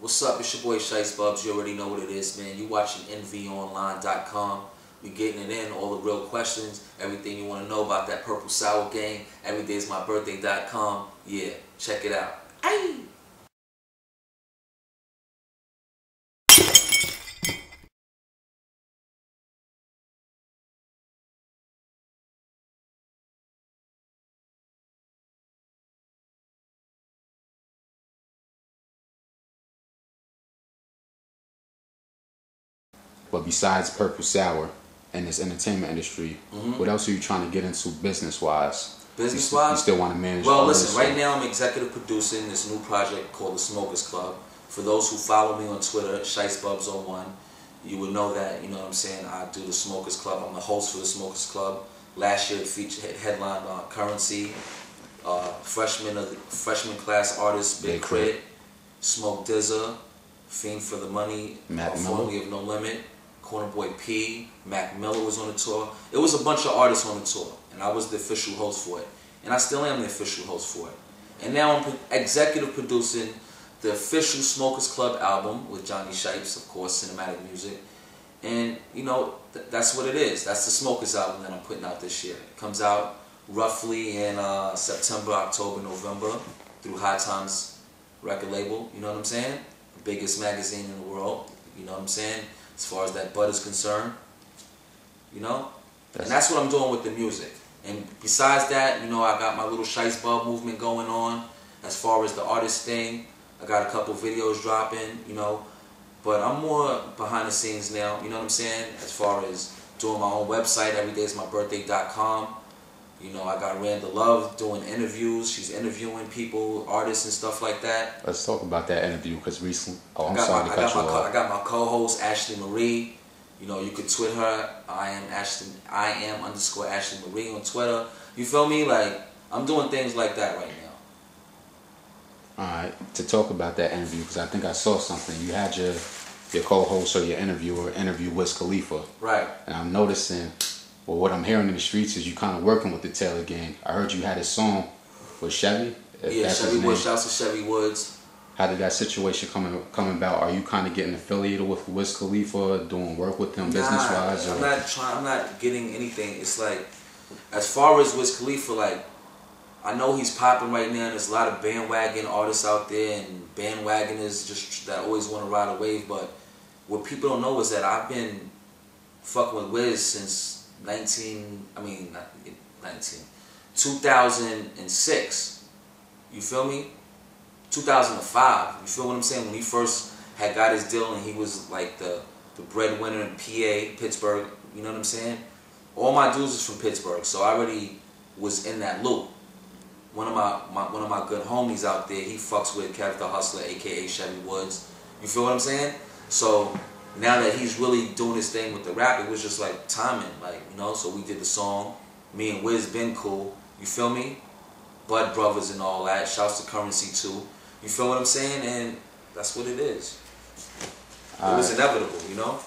What's up? It's your boy Shiest Bubz. You already know what it is, man. You watching nvonline.com. We getting it in, all the real questions, everything you want to know about that purple sour game. Everydaysmybirthday.com. Yeah, check it out. Aye. But besides Purple Sour and this entertainment industry, what else are you trying to get into business-wise? Business-wise? You still want to manage? Well, listen, right now I'm executive producing this new project called The Smokers Club. For those who follow me on Twitter, Shiest Bubz01, you would know that, you know what I'm saying, I do The Smokers Club. I'm the host for The Smokers Club. Last year it featured headlined Currency, freshman class artist Big Crit, Smoke Dizza, Fiend for the Money, formerly of No Limit, Corner Boy P, Mac Miller was on the tour. It was a bunch of artists on the tour, and I was the official host for it. And I still am the official host for it. And now I'm executive producing the official Smokers Club album with Johnny Shiests, of course, cinematic music. And, you know, that's what it is. That's the Smokers album that I'm putting out this year. It comes out roughly in September, October, November through High Times record label, you know what I'm saying? The biggest magazine in the world, you know what I'm saying? As far as that bud is concerned, you know? And that's what I'm doing with the music. And besides that, you know, I got my little Shiest Bubz movement going on as far as the artist thing. I got a couple videos dropping, you know, but I'm more behind the scenes now, you know what I'm saying? As far as doing my own website, everydaysmybirthday.com. You know, I got Randa Love doing interviews. She's interviewing people, artists and stuff like that. Let's talk about that interview because recently, I got my co-host Ashley Marie. You know, you could tweet her. I am _Ashley Marie on Twitter. You feel me? Like, I'm doing things like that right now. Alright, to talk about that interview, because I think I saw something. You had your co-host or your interviewer interview Wiz Khalifa. Right. And I'm noticing, well, what I'm hearing in the streets is you kind of working with the Taylor gang. I heard you had a song with Chevy. Yeah, Chevy Woods. Shouts to Chevy Woods. How did that situation come about? Are you kind of getting affiliated with Wiz Khalifa, doing work with him business-wise? I'm not getting anything. It's like, as far as Wiz Khalifa, like, I know he's popping right now. There's a lot of bandwagon artists out there and bandwagoners just that always want to ride a wave. But what people don't know is that I've been fucking with Wiz since 2006. You feel me? 2005. You feel what I'm saying? When he first had got his deal and he was like the breadwinner in PA, Pittsburgh. You know what I'm saying? All my dudes is from Pittsburgh, so I already was in that loop. One of my good homies out there, he fucks with Kev the Hustler, aka Chevy Woods. You feel what I'm saying? So now that he's really doing his thing with the rap, it was just like timing, like, you know. So we did the song. Me and Wiz been cool. You feel me? Bud Brothers and all that. Shouts to Currency too. You feel what I'm saying? And that's what it is. It was inevitable, you know.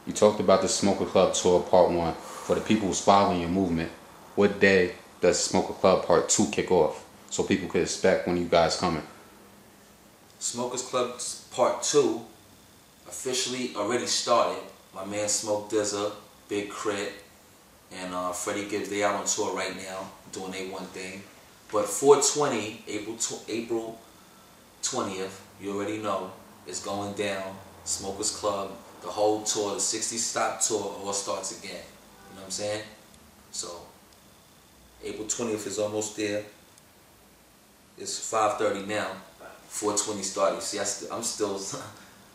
You talked about the Smoker Club Tour Part 1. For the people who's following your movement, what day does Smoker Club Part 2 kick off? So people could expect when you guys coming. Smokers Club Part 2 officially already started. My man Smoke Dizza, Big Crit, and Freddie Gibbs, they out on tour right now doing their one thing. But 420, April 20th, you already know, it's going down. Smokers Club, the whole tour, the 60 stop tour all starts again. You know what I'm saying? So, April 20th is almost there. It's 5:30 now. 420 started. See,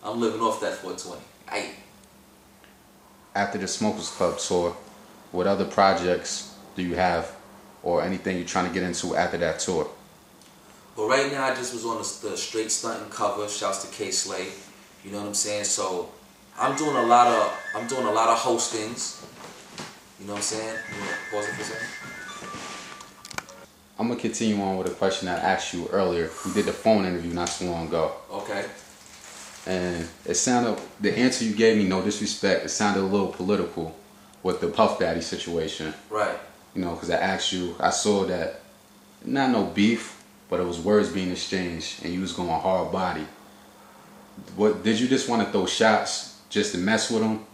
I'm living off that 420. Aye. After the Smokers Club Tour, what other projects do you have or anything you're trying to get into after that tour? But right now, I just was on the Straight Stunting cover. Shouts to K Slay. You know what I'm saying? So, I'm doing a lot of hostings. You know what I'm saying? You want to pause it for a second? I'm going to continue on with a question I asked you earlier. We did the phone interview not so long ago. Okay. And it sounded, the answer you gave me, no disrespect, it sounded a little political with the Puff Daddy situation. Right. You know, because I asked you, I saw that, not no beef, but it was words being exchanged, and you was going hard body. What did you just want to throw shots just to mess with them,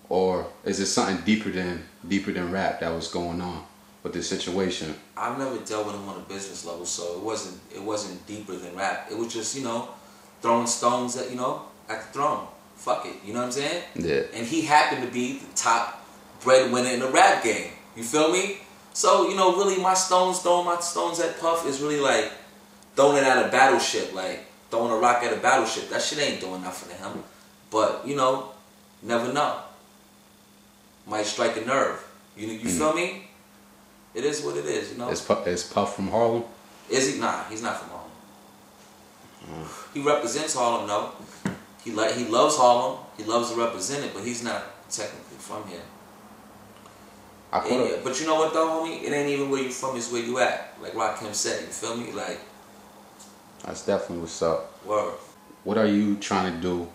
or is it something deeper than rap that was going on with this situation? I've never dealt with him on a business level, so it wasn't deeper than rap. It was just, you know, throwing stones at, you know, at the throne. Fuck it, you know what I'm saying? Yeah. And he happened to be the top breadwinner in the rap game. You feel me? So, you know, really throwing my stones at Puff is really like throwing it at a battleship, like throwing a rock at a battleship. That shit ain't doing nothing to him. But, you know, never know. Might strike a nerve. You feel me? It is what it is, you know? Is Puff from Harlem? Is he? Nah, he's not from Harlem. He represents Harlem, though. He loves Harlem. He loves to represent it, but he's not technically from here. But you know what though, homie? It ain't even where you from, it's where you at. Like Rakim said, you feel me? Like, that's definitely what's up. Word. What are you trying to do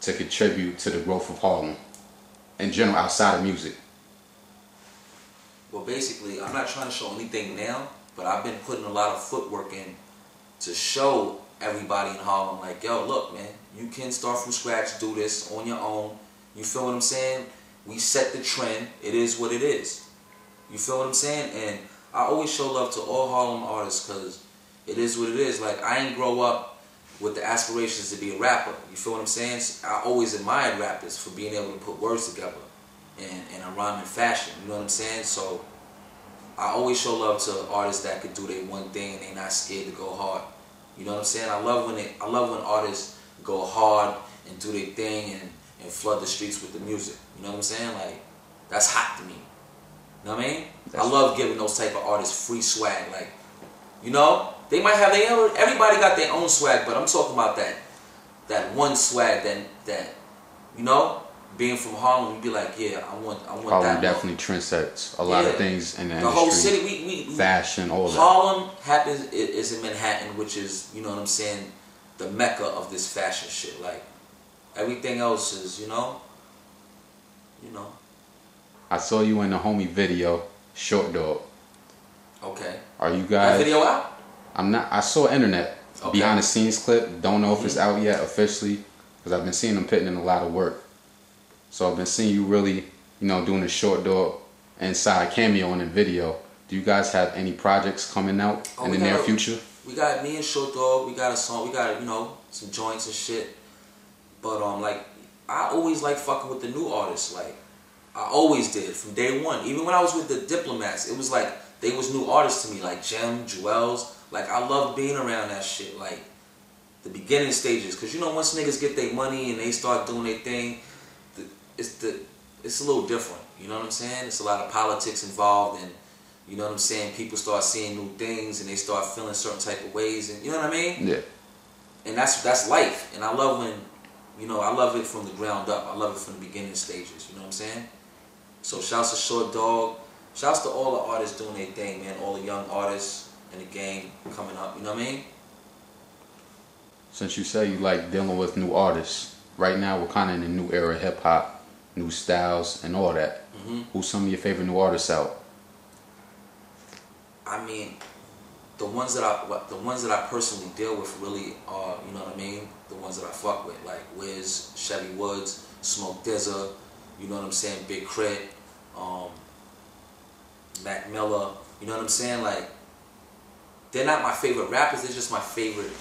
to contribute to the growth of Harlem in general, outside of music? Well, basically, I'm not trying to show anything now, but I've been putting a lot of footwork in to show everybody in Harlem, like, yo, look, man, you can start from scratch, do this on your own. You feel what I'm saying? We set the trend. It is what it is. You feel what I'm saying? And I always show love to all Harlem artists because it is what it is. Like, I ain't grow up with the aspirations to be a rapper. You feel what I'm saying? I always admired rappers for being able to put words together in a rhyming fashion. You know what I'm saying? So I always show love to artists that could do their one thing and they not scared to go hard. You know what I'm saying? I love when artists go hard and do their thing and flood the streets with the music. You know what I'm saying? Like, that's hot to me. You know what I mean? I love giving those type of artists free swag. Like, you know, they might have their own, everybody got their own swag, but I'm talking about that one swag that you know, being from Harlem, you'd be like, yeah, I want Harlem that. definitely trendsetters a lot of things in the industry. The whole city, we fashion, all that. Harlem is in Manhattan, which is, you know what I'm saying, the mecca of this fashion shit. Like, everything else is, you know. I saw you in the homie video, Short Dawg. Okay. Are you guys? That video out? I saw internet behind the scenes clip. Don't know if it's out yet officially, because I've been seeing them putting in a lot of work. So I've been seeing you really, you know, doing the Short Dawg inside cameo in the video. Do you guys have any projects coming out in the near future? We got me and Short Dawg. We got a song. We got, you know, some joints and shit. But like, I always like fucking with the new artists. Like, I always did from day one. Even when I was with the Diplomats, it was like they was new artists to me, like Jem, Jewels. Like, I loved being around that shit. Like, the beginning stages, because you know, once niggas get their money and they start doing their thing, it's a little different. You know what I'm saying? It's a lot of politics involved, and you know what I'm saying. People start seeing new things and they start feeling certain type of ways, and you know what I mean? Yeah. And that's life, and I love when, you know, I love it from the ground up. I love it from the beginning stages. You know what I'm saying? So shouts to Short Dawg. Shouts to all the artists doing their thing, man. All the young artists in the game coming up. You know what I mean? Since you say you like dealing with new artists, right now we're kind of in a new era of hip hop, new styles and all that. Who's some of your favorite new artists out? I mean, the ones that I personally deal with really are, you know what I mean, the ones that I fuck with, like Wiz, Chevy Woods, Smoke DZA, you know what I'm saying, Big Crit, Mac Miller, you know what I'm saying? Like, they're not my favorite rappers, they're just my favorite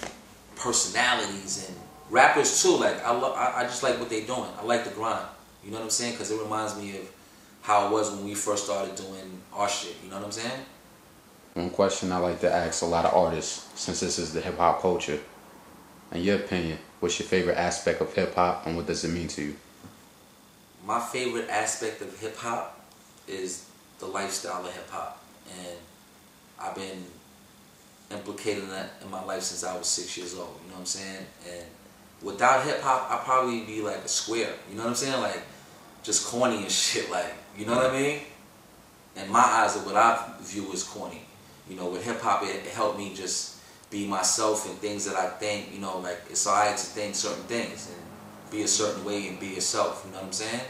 personalities and rappers too. Like, I just like what they're doing. I like the grind, you know what I'm saying? Because it reminds me of how it was when we first started doing our shit, you know what I'm saying? One question I like to ask a lot of artists, since this is the hip hop culture, in your opinion, what's your favorite aspect of hip hop and what does it mean to you? My favorite aspect of hip hop is the lifestyle of hip hop, and I've been implicating that in my life since I was 6 years old, you know what I'm saying? And without hip hop, I'd probably be like a square, you know what I'm saying? Like, just corny and shit, like, you know what I mean? In my eyes, of what I view as corny. You know, with hip hop, it helped me just be myself and things that I think, you know, like, it's alright to think certain things and be a certain way and be yourself, you know what I'm saying?